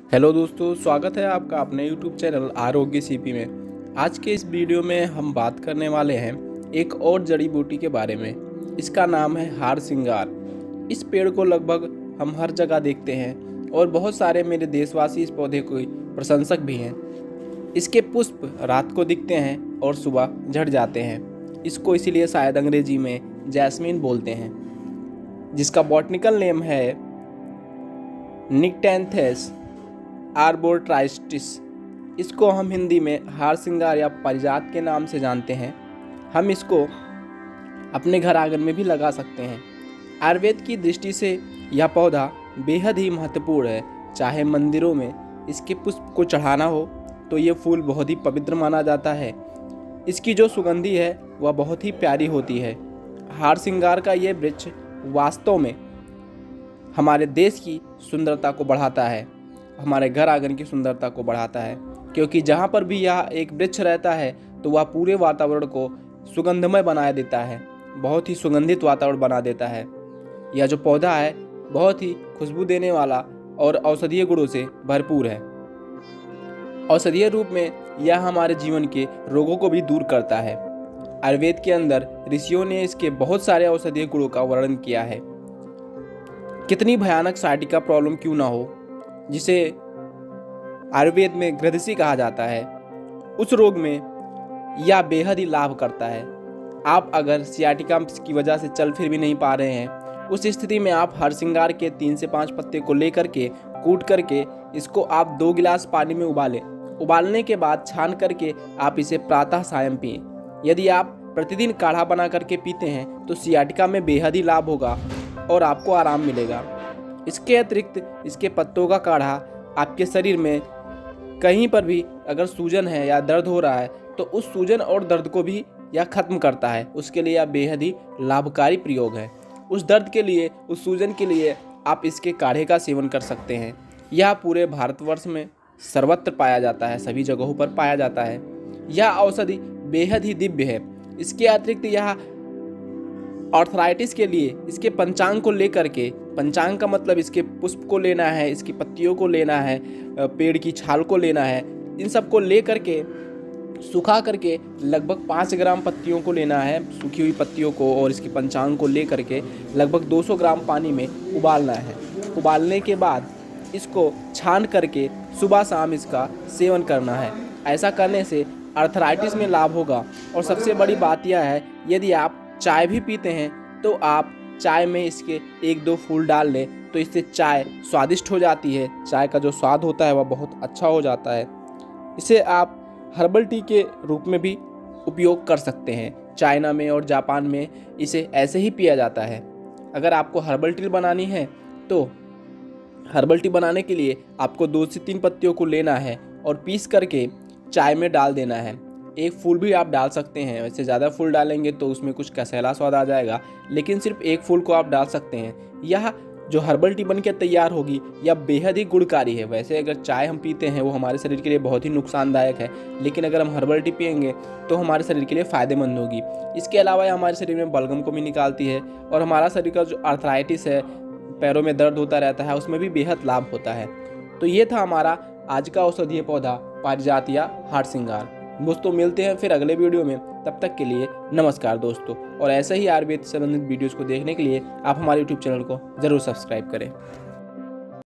Hello दोस्तों, स्वागत है आपका अपने यूट्यूब चैनल आरोग्य सीपी में। आज के इस वीडियो में हम बात करने वाले हैं एक और जड़ी बूटी के बारे में। इसका नाम है हार सिंगार। इस पेड़ को लगभग हम हर जगह देखते हैं और बहुत सारे मेरे देशवासी इस पौधे को प्रशंसक भी हैं। इसके पुष्प रात को दिखते हैं और सुबह झड़ जाते हैं। इसको इसीलिए शायद अंग्रेजी में जैस्मीन बोलते हैं, जिसका बॉटनिकल नेम है निक्टैंथस आर्बोट्राइस्टिस। इसको हम हिंदी में हार सिंगार या पारिजात के नाम से जानते हैं। हम इसको अपने घर आंगन में भी लगा सकते हैं। आयुर्वेद की दृष्टि से यह पौधा बेहद ही महत्वपूर्ण है। चाहे मंदिरों में इसके पुष्प को चढ़ाना हो तो ये फूल बहुत ही पवित्र माना जाता है। इसकी जो सुगंधी है वह बहुत ही प्यारी होती है। हार सिंगार का ये वृक्ष वास्तव में हमारे देश की सुंदरता को बढ़ाता है, हमारे घर आंगन की सुंदरता को बढ़ाता है, क्योंकि जहाँ पर भी यह एक वृक्ष रहता है तो वह पूरे वातावरण को सुगंधमय बना देता है, बहुत ही सुगंधित वातावरण बना देता है। यह जो पौधा है बहुत ही खुशबू देने वाला और औषधीय गुणों से भरपूर है। औषधीय रूप में यह हमारे जीवन के रोगों को भी दूर करता है। आयुर्वेद के अंदर ऋषियों ने इसके बहुत सारे औषधीय गुणों का वर्णन किया है। कितनी भयानक साइटिका प्रॉब्लम क्यों ना हो, जिसे आयुर्वेद में ग्रंथिसी कहा जाता है, उस रोग में यह बेहद ही लाभ करता है। आप अगर सियाटिका की वजह से चल फिर भी नहीं पा रहे हैं, उस स्थिति में आप हर सिंगार के 3 से 5 पत्ते को लेकर के कूट करके इसको आप 2 गिलास पानी में उबालें। उबालने के बाद छान करके आप इसे प्रातः सायं पिएं। यदि आप प्रतिदिन काढ़ा बना करके पीते हैं तो सियाटिका में बेहद ही लाभ होगा और आपको आराम मिलेगा। इसके अतिरिक्त इसके पत्तों का काढ़ा आपके शरीर में कहीं पर भी अगर सूजन है या दर्द हो रहा है तो उस सूजन और दर्द को भी यह खत्म करता है। उसके लिए यह बेहद ही लाभकारी प्रयोग है। उस दर्द के लिए, उस सूजन के लिए आप इसके काढ़े का सेवन कर सकते हैं। यह पूरे भारतवर्ष में सर्वत्र पाया जाता है, सभी जगहों पर पाया जाता है। यह औषधि बेहद ही दिव्य है। इसके अतिरिक्त यह आर्थराइटिस के लिए इसके पंचांग को लेकर के, पंचांग का मतलब इसके पुष्प को लेना है, इसकी पत्तियों को लेना है, पेड़ की छाल को लेना है, इन सब को ले करके सुखा करके लगभग 5 ग्राम पत्तियों को लेना है, सूखी हुई पत्तियों को, और इसकी पंचांग को ले करके लगभग 200 ग्राम पानी में उबालना है। उबालने के बाद इसको छान करके सुबह शाम इसका सेवन करना है। ऐसा करने से आर्थराइटिस में लाभ होगा। और सबसे बड़ी बात यह है, यदि आप चाय भी पीते हैं तो आप चाय में इसके 1-2 फूल डाल लें तो इससे चाय स्वादिष्ट हो जाती है। चाय का जो स्वाद होता है वह बहुत अच्छा हो जाता है। इसे आप हर्बल टी के रूप में भी उपयोग कर सकते हैं। चाइना में और जापान में इसे ऐसे ही पिया जाता है। अगर आपको हर्बल टी बनानी है तो हर्बल टी बनाने के लिए आपको 2 से 3 पत्तियों को लेना है और पीस करके चाय में डाल देना है। 1 फूल भी आप डाल सकते हैं, वैसे ज़्यादा फूल डालेंगे तो उसमें कुछ कसैला स्वाद आ जाएगा, लेकिन सिर्फ 1 फूल को आप डाल सकते हैं। यह जो हर्बल टी बन के तैयार होगी यह बेहद ही गुणकारी है। वैसे अगर चाय हम पीते हैं वो हमारे शरीर के लिए बहुत ही नुकसानदायक है, लेकिन अगर हम हर्बल टी पियेंगे तो हमारे शरीर के लिए फ़ायदेमंद होगी। इसके अलावा यह हमारे शरीर में बलगम को भी निकालती है और हमारा शरीर का जो आर्थराइटिस है, पैरों में दर्द होता रहता है, उसमें भी बेहद लाभ होता है। तो ये था हमारा आज का औषधीय पौधा पारिजात या हार सिंगार। दोस्तों मिलते हैं फिर अगले वीडियो में, तब तक के लिए नमस्कार दोस्तों। और ऐसे ही आयुर्वेद से संबंधित वीडियोस को देखने के लिए आप हमारे यूट्यूब चैनल को ज़रूर सब्सक्राइब करें।